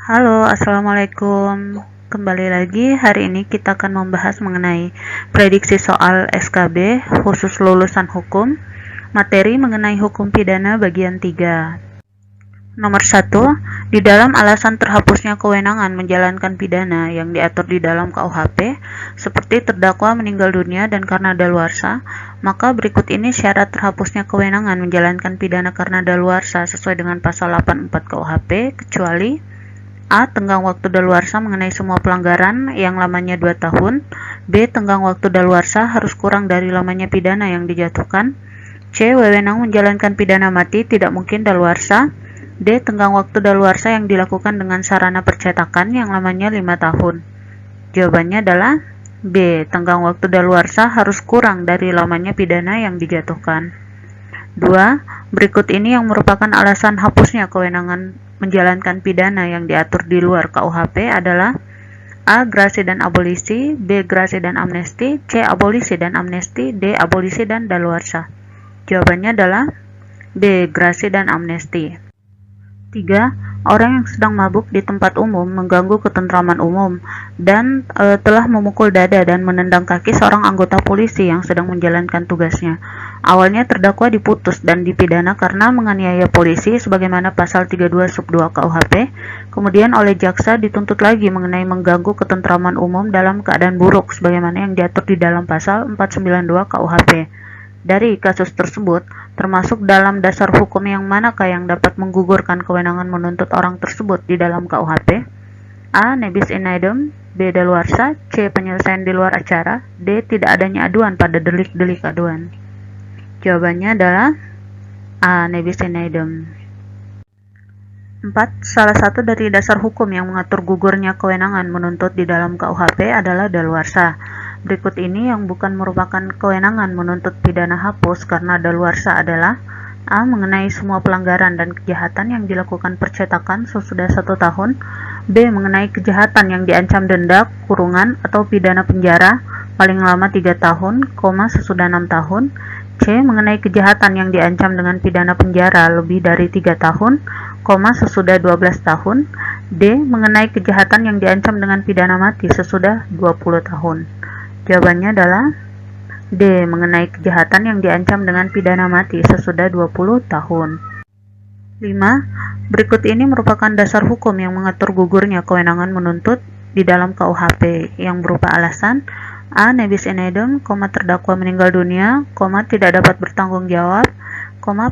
Halo, Assalamualaikum. Kembali lagi, hari ini kita akan membahas mengenai prediksi soal SKB, khusus lulusan hukum, materi mengenai hukum pidana bagian 3. Nomor 1, di dalam alasan terhapusnya kewenangan menjalankan pidana yang diatur di dalam KUHP, seperti terdakwa meninggal dunia dan karena daluarsa, maka berikut ini syarat terhapusnya kewenangan menjalankan pidana karena daluarsa sesuai dengan pasal 84 KUHP, kecuali A. Tenggang waktu daluarsa mengenai semua pelanggaran yang lamanya 2 tahun. B. Tenggang waktu daluarsa harus kurang dari lamanya pidana yang dijatuhkan. C. Wewenang menjalankan pidana mati tidak mungkin daluarsa. D. Tenggang waktu daluarsa yang dilakukan dengan sarana percetakan yang lamanya 5 tahun. Jawabannya adalah B. Tenggang waktu daluarsa harus kurang dari lamanya pidana yang dijatuhkan. 2. Berikut ini yang merupakan alasan hapusnya kewenangan menjalankan pidana yang diatur di luar KUHP adalah A. Grasi dan abolisi, B. Grasi dan amnesti, C. Abolisi dan amnesti, D. Abolisi dan daluarsa. Jawabannya adalah B. Grasi dan amnesti. 3. Orang yang sedang mabuk di tempat umum mengganggu ketentraman umum dan telah memukul dada dan menendang kaki seorang anggota polisi yang sedang menjalankan tugasnya. Awalnya terdakwa diputus dan dipidana karena menganiaya polisi sebagaimana pasal 32 sub 2 KUHP, kemudian oleh jaksa dituntut lagi mengenai mengganggu ketentraman umum dalam keadaan buruk sebagaimana yang diatur di dalam pasal 492 KUHP. Dari kasus tersebut, termasuk dalam dasar hukum yang manakah yang dapat menggugurkan kewenangan menuntut orang tersebut di dalam KUHP? A. Nebis in idem, B. Daluarsa, C. Penyelesaian di luar acara, D. Tidak adanya aduan pada delik-delik aduan. Jawabannya adalah A. Nebis in idem. 4. Salah satu dari dasar hukum yang mengatur gugurnya kewenangan menuntut di dalam KUHP adalah daluarsa. Berikut ini yang bukan merupakan kewenangan menuntut pidana hapus karena daluarsa adalah A. Mengenai semua pelanggaran dan kejahatan yang dilakukan percetakan sesudah 1 tahun, B. Mengenai kejahatan yang diancam denda, kurungan, atau pidana penjara paling lama 3 tahun, sesudah 6 tahun, C. Mengenai kejahatan yang diancam dengan pidana penjara lebih dari 3 tahun, sesudah 12 tahun, D. Mengenai kejahatan yang diancam dengan pidana mati sesudah 20 tahun. Jawabannya adalah D. Mengenai kejahatan yang diancam dengan pidana mati sesudah 20 tahun. 5. Berikut ini merupakan dasar hukum yang mengatur gugurnya kewenangan menuntut di dalam KUHP yang berupa alasan A. Nebis in idem, terdakwa meninggal dunia, tidak dapat bertanggung jawab,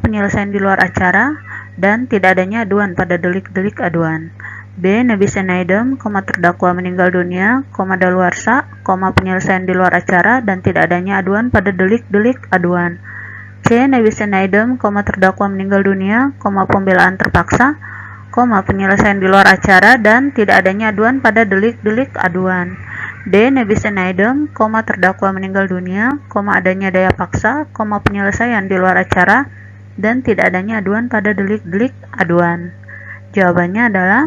penyelesaian di luar acara, dan tidak adanya aduan pada delik-delik aduan. B. Nebis in idem, terdakwa meninggal dunia, daluarsa, penyelesaian di luar acara, dan tidak adanya aduan pada delik-delik aduan. C. Nebis in idem, terdakwa meninggal dunia, pembelaan terpaksa, penyelesaian di luar acara, dan tidak adanya aduan pada delik-delik aduan. D. Nebis in idem, terdakwa meninggal dunia, adanya daya paksa, penyelesaian di luar acara, dan tidak adanya aduan pada delik-delik aduan. Jawabannya adalah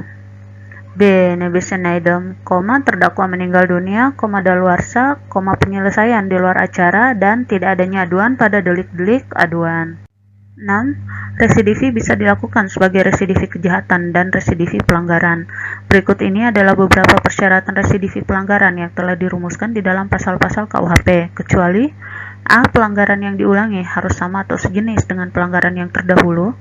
B. Nebis in idem, terdakwa meninggal dunia, daluarsa, penyelesaian di luar acara, dan tidak adanya aduan pada delik-delik aduan. 6. Residivi bisa dilakukan sebagai residivi kejahatan dan residivi pelanggaran. Berikut ini adalah beberapa persyaratan residivi pelanggaran yang telah dirumuskan di dalam pasal-pasal KUHP, kecuali A. Pelanggaran yang diulangi harus sama atau sejenis dengan pelanggaran yang terdahulu.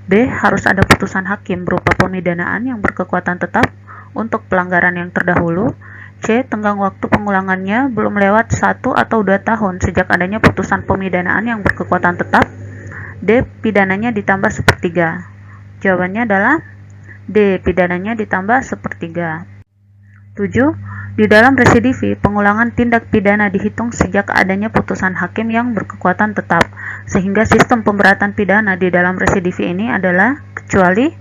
B. Harus ada putusan hakim berupa pemidanaan yang berkekuatan tetap untuk pelanggaran yang terdahulu. C. Tenggang waktu pengulangannya belum lewat 1 atau 2 tahun sejak adanya putusan pemidanaan yang berkekuatan tetap. D. Pidananya ditambah 1/3. Jawabannya adalah D. Pidananya ditambah 1/3. 7. Di dalam residivi, pengulangan tindak pidana dihitung sejak adanya putusan hakim yang berkekuatan tetap, sehingga sistem pemberatan pidana di dalam residivi ini adalah kecuali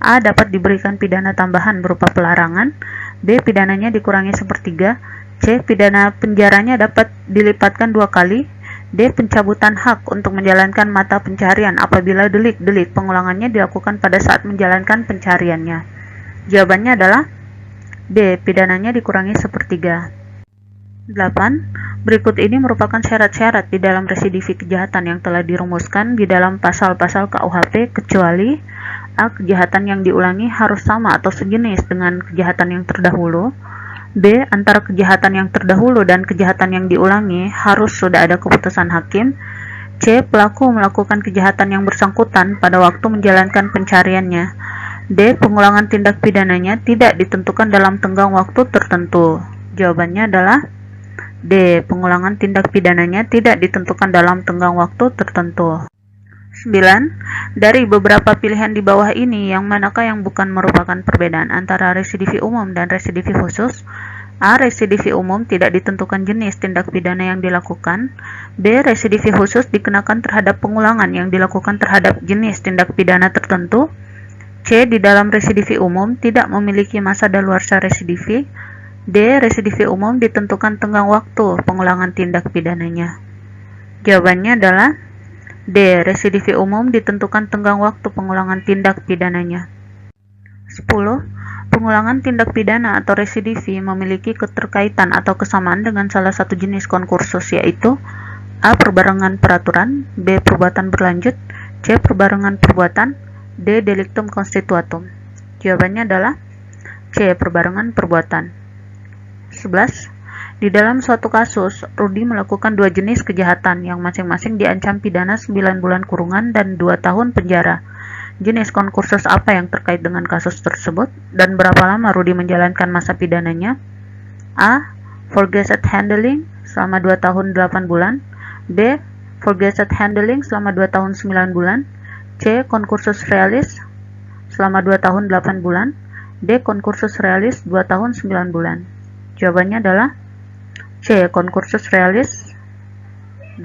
A. Dapat diberikan pidana tambahan berupa pelarangan, B. Pidananya dikurangi 1/3, C. Pidana penjaranya dapat dilipatkan 2 kali, D. Pencabutan hak untuk menjalankan mata pencarian apabila delik-delik pengulangannya dilakukan pada saat menjalankan pencariannya. Jawabannya adalah D. Pidananya dikurangi 1/3. 8. Berikut ini merupakan syarat-syarat di dalam residivi kejahatan yang telah dirumuskan di dalam pasal-pasal KUHP kecuali A. Kejahatan yang diulangi harus sama atau sejenis dengan kejahatan yang terdahulu. B. Antara kejahatan yang terdahulu dan kejahatan yang diulangi harus sudah ada keputusan hakim. C. Pelaku melakukan kejahatan yang bersangkutan pada waktu menjalankan pencariannya. D. Pengulangan tindak pidananya tidak ditentukan dalam tenggang waktu tertentu. Jawabannya adalah D. Pengulangan tindak pidananya tidak ditentukan dalam tenggang waktu tertentu. 9. Dari beberapa pilihan di bawah ini, yang manakah yang bukan merupakan perbedaan antara residivi umum dan residivi khusus? A. Residivi umum tidak ditentukan jenis tindak pidana yang dilakukan. B. Residivi khusus dikenakan terhadap pengulangan yang dilakukan terhadap jenis tindak pidana tertentu. C. Di dalam residivi umum tidak memiliki masa daluarsa residivi. D. Residivi umum ditentukan tenggang waktu pengulangan tindak pidananya. Jawabannya adalah D. Residivi umum ditentukan tenggang waktu pengulangan tindak pidananya. 10. Pengulangan tindak pidana atau residivi memiliki keterkaitan atau kesamaan dengan salah satu jenis konkursus, yaitu A. Perbarengan peraturan, B. Perbuatan berlanjut, C. Perbarengan perbuatan, D. Delictum constitutum. Jawabannya adalah C. Perbarengan perbuatan. 11. Di dalam suatu kasus, Rudi melakukan dua jenis kejahatan yang masing-masing diancam pidana 9 bulan kurungan dan 2 tahun penjara. Jenis konkursus apa yang terkait dengan kasus tersebut dan berapa lama Rudi menjalankan masa pidananya? A. Forgeset handling selama 2 tahun 8 bulan. B. Forgeset handling selama 2 tahun 9 bulan. C. Konkursus realis selama 2 tahun 8 bulan. D. Konkursus realis 2 tahun 9 bulan. Jawabannya adalah C. Konkursus realis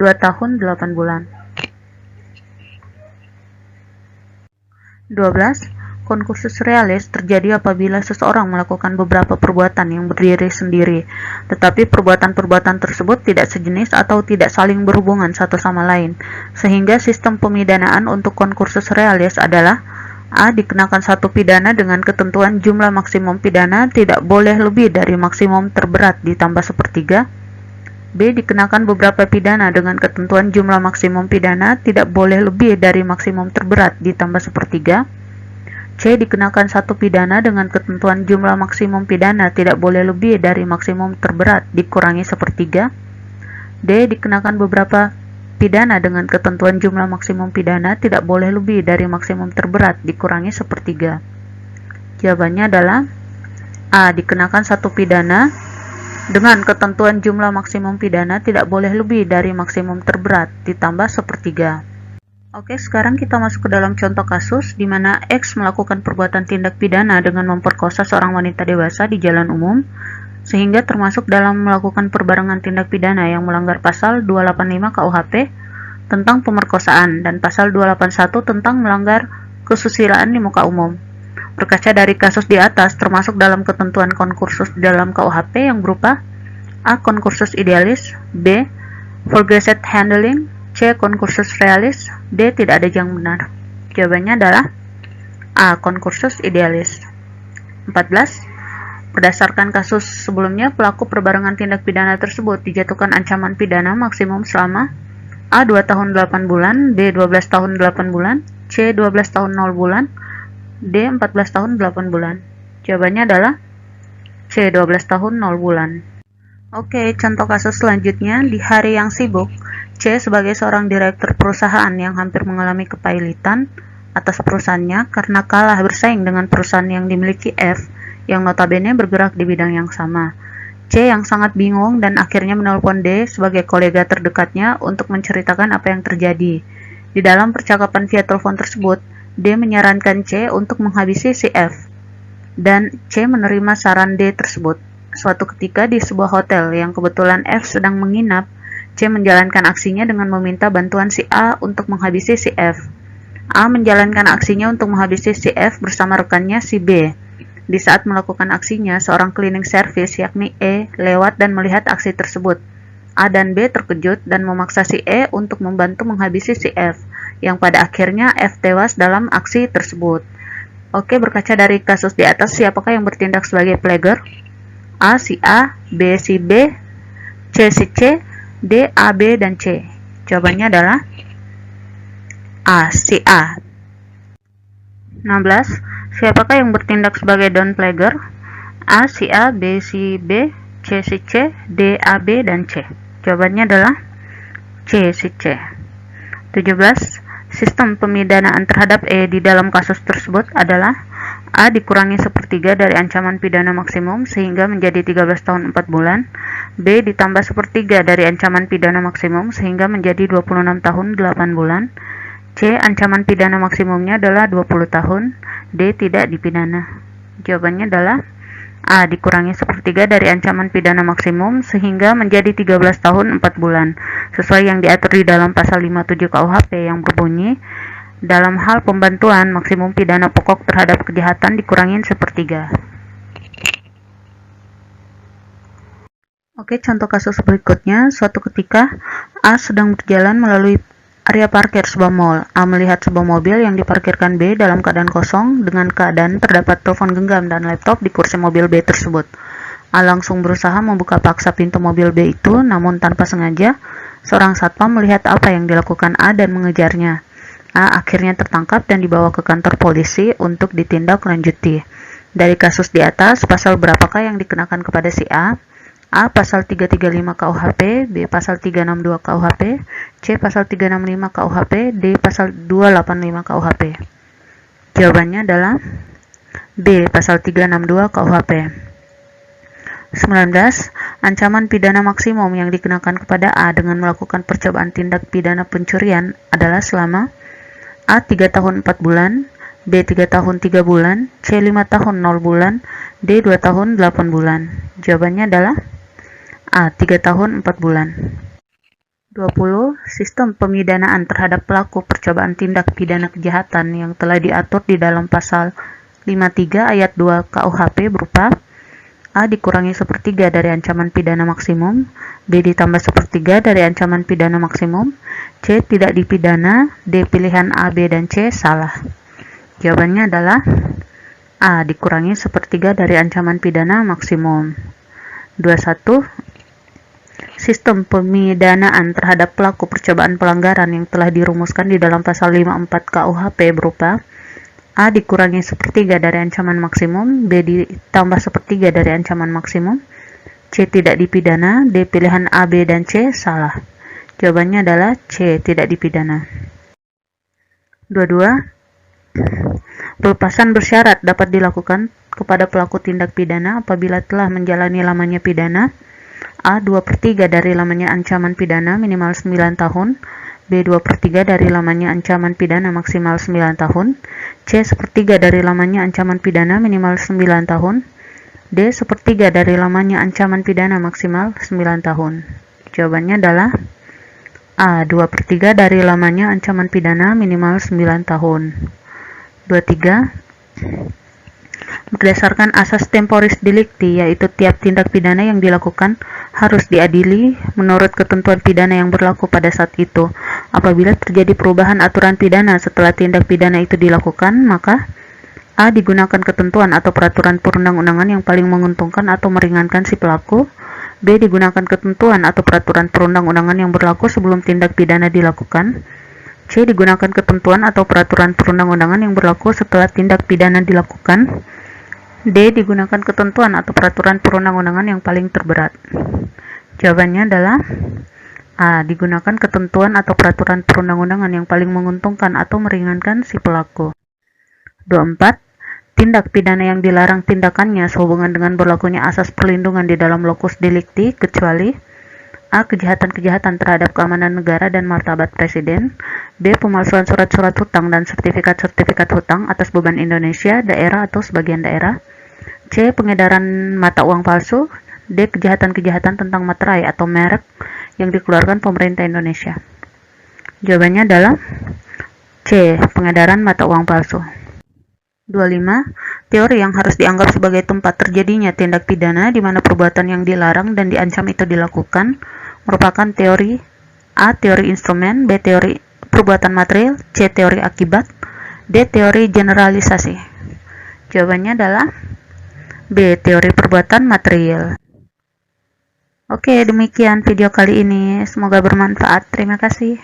2 tahun 8 bulan. 12. Konkursus realis terjadi apabila seseorang melakukan beberapa perbuatan yang berdiri sendiri, tetapi perbuatan-perbuatan tersebut tidak sejenis atau tidak saling berhubungan satu sama lain, sehingga sistem pemidanaan untuk konkursus realis adalah A. Dikenakan satu pidana dengan ketentuan jumlah maksimum pidana tidak boleh lebih dari maksimum terberat ditambah sepertiga. B. Dikenakan beberapa pidana dengan ketentuan jumlah maksimum pidana tidak boleh lebih dari maksimum terberat ditambah sepertiga. C. Dikenakan satu pidana dengan ketentuan jumlah maksimum pidana tidak boleh lebih dari maksimum terberat dikurangi sepertiga. D. Dikenakan beberapa pidana dengan ketentuan jumlah maksimum pidana tidak boleh lebih dari maksimum terberat dikurangi sepertiga. Jawabannya adalah A. Dikenakan satu pidana dengan ketentuan jumlah maksimum pidana tidak boleh lebih dari maksimum terberat ditambah sepertiga. Oke, sekarang kita masuk ke dalam contoh kasus di mana X melakukan perbuatan tindak pidana dengan memperkosa seorang wanita dewasa di jalan umum, sehingga termasuk dalam melakukan perbarengan tindak pidana yang melanggar pasal 285 KUHP tentang pemerkosaan dan pasal 281 tentang melanggar kesusilaan di muka umum. Berkaca dari kasus di atas, termasuk dalam ketentuan konkursus di dalam KUHP yang berupa A. Konkursus idealis, B. Forgeset handling, C. Konkursus realis, D. Tidak ada yang benar. Jawabannya adalah A. Konkursus idealis. 14. Berdasarkan kasus sebelumnya, pelaku perbarengan tindak pidana tersebut dijatuhkan ancaman pidana maksimum selama A. 2 tahun 8 bulan, B. 12 tahun 8 bulan, C. 12 tahun 0 bulan, D. 14 tahun 8 bulan. Jawabannya adalah C. 12 tahun 0 bulan. Oke, contoh kasus selanjutnya. Di hari yang sibuk, C sebagai seorang direktur perusahaan yang hampir mengalami kepailitan atas perusahaannya karena kalah bersaing dengan perusahaan yang dimiliki F yang notabene bergerak di bidang yang sama. C yang sangat bingung dan akhirnya menelpon D sebagai kolega terdekatnya untuk menceritakan apa yang terjadi. Di dalam percakapan via telepon tersebut, D menyarankan C untuk menghabisi si F, dan C menerima saran D tersebut. Suatu ketika di sebuah hotel yang kebetulan F sedang menginap, C menjalankan aksinya dengan meminta bantuan si A untuk menghabisi si F. A menjalankan aksinya untuk menghabisi si F bersama rekannya si B. Di saat melakukan aksinya, seorang cleaning service yakni E lewat dan melihat aksi tersebut. A dan B terkejut dan memaksa si E untuk membantu menghabisi si F, yang pada akhirnya F tewas dalam aksi tersebut. Oke, berkaca dari kasus di atas, siapakah yang bertindak sebagai player? A si A, B si B, C si C, D, A, B, dan C. Jawabannya adalah A si A. 16. Siapakah yang bertindak sebagai downplagger? A. Si A, B. Si B, C. Si C, D. A, B, dan C. Jawabannya adalah C. Si C. 17. Sistem pemidanaan terhadap E di dalam kasus tersebut adalah A. Dikurangi sepertiga dari ancaman pidana maksimum sehingga menjadi 13 tahun 4 bulan, B. Ditambah sepertiga dari ancaman pidana maksimum sehingga menjadi 26 tahun 8 bulan, C. Ancaman pidana maksimumnya adalah 20 tahun, D. Tidak dipidana. Jawabannya adalah A. Dikurangi sepertiga dari ancaman pidana maksimum sehingga menjadi 13 tahun 4 bulan, sesuai yang diatur di dalam pasal 57 KUHP yang berbunyi, dalam hal pembantuan, maksimum pidana pokok terhadap kejahatan dikurangin sepertiga. Oke, contoh kasus berikutnya. Suatu ketika, A sedang berjalan melalui area parkir sebuah mall. A melihat sebuah mobil yang diparkirkan B dalam keadaan kosong dengan keadaan terdapat telepon genggam dan laptop di kursi mobil B tersebut. A langsung berusaha membuka paksa pintu mobil B itu, namun tanpa sengaja, seorang satpam melihat apa yang dilakukan A dan mengejarnya. A akhirnya tertangkap dan dibawa ke kantor polisi untuk ditindaklanjuti. Dari kasus di atas, pasal berapakah yang dikenakan kepada si A? A. Pasal 335 KUHP, B. Pasal 362 KUHP, C. Pasal 365 KUHP, D. Pasal 285 KUHP. Jawabannya adalah B. Pasal 362 KUHP. 19. Ancaman pidana maksimum yang dikenakan kepada A dengan melakukan percobaan tindak pidana pencurian adalah selama A. 3 tahun 4 bulan, B. 3 tahun 3 bulan, C. 5 tahun 0 bulan, D. 2 tahun 8 bulan. Jawabannya adalah A. 3 tahun 4 bulan. 20. Sistem pemidanaan terhadap pelaku percobaan tindak pidana kejahatan yang telah diatur di dalam pasal 53 ayat 2 KUHP berupa A. Dikurangi sepertiga dari ancaman pidana maksimum, B. Ditambah sepertiga dari ancaman pidana maksimum, C. Tidak dipidana, D. Pilihan A, B, dan C salah. Jawabannya adalah A. Dikurangi sepertiga dari ancaman pidana maksimum. 21. Sistem pemidanaan terhadap pelaku percobaan pelanggaran yang telah dirumuskan di dalam pasal 54 KUHP berupa A. Dikurangi sepertiga dari ancaman maksimum, B. Ditambah sepertiga dari ancaman maksimum, C. Tidak dipidana, D. Pilihan A, B, dan C salah. Jawabannya adalah C. Tidak dipidana. 22. Pelepasan bersyarat dapat dilakukan kepada pelaku tindak pidana apabila telah menjalani lamanya pidana A. 2/3 dari lamanya ancaman pidana minimal 9 tahun, B. 2/3 dari lamanya ancaman pidana maksimal 9 tahun, C. 1/3 dari lamanya ancaman pidana minimal 9 tahun, D. 1/3 dari lamanya ancaman pidana maksimal 9 tahun. Jawabannya adalah A. 2/3 dari lamanya ancaman pidana minimal 9 tahun. 23. Berdasarkan asas temporis delicti, yaitu tiap tindak pidana yang dilakukan harus diadili menurut ketentuan pidana yang berlaku pada saat itu. Apabila terjadi perubahan aturan pidana setelah tindak pidana itu dilakukan, maka A. Digunakan ketentuan atau peraturan perundang-undangan yang paling menguntungkan atau meringankan si pelaku, B. Digunakan ketentuan atau peraturan perundang-undangan yang berlaku sebelum tindak pidana dilakukan, C. Digunakan ketentuan atau peraturan perundang-undangan yang berlaku setelah tindak pidana dilakukan, D. Digunakan ketentuan atau peraturan perundang-undangan yang paling terberat. Jawabannya adalah A. Digunakan ketentuan atau peraturan perundang-undangan yang paling menguntungkan atau meringankan si pelaku. 24. Tindak pidana yang dilarang tindakannya sehubungan dengan berlakunya asas perlindungan di dalam locus delicti kecuali A. Kejahatan-kejahatan terhadap keamanan negara dan martabat presiden, B. Pemalsuan surat-surat hutang dan sertifikat-sertifikat hutang atas beban Indonesia, daerah atau sebagian daerah, C. Pengedaran mata uang palsu, D. Kejahatan-kejahatan tentang materai atau merek yang dikeluarkan pemerintah Indonesia. Jawabannya adalah C. Pengedaran mata uang palsu. 25. Teori yang harus dianggap sebagai tempat terjadinya tindak pidana di mana perbuatan yang dilarang dan diancam itu dilakukan merupakan teori A. Teori instrumen, B. Teori perbuatan material, C. Teori akibat, D. Teori generalisasi. Jawabannya adalah B. Teori perbuatan material. Oke, demikian video kali ini. Semoga bermanfaat. Terima kasih.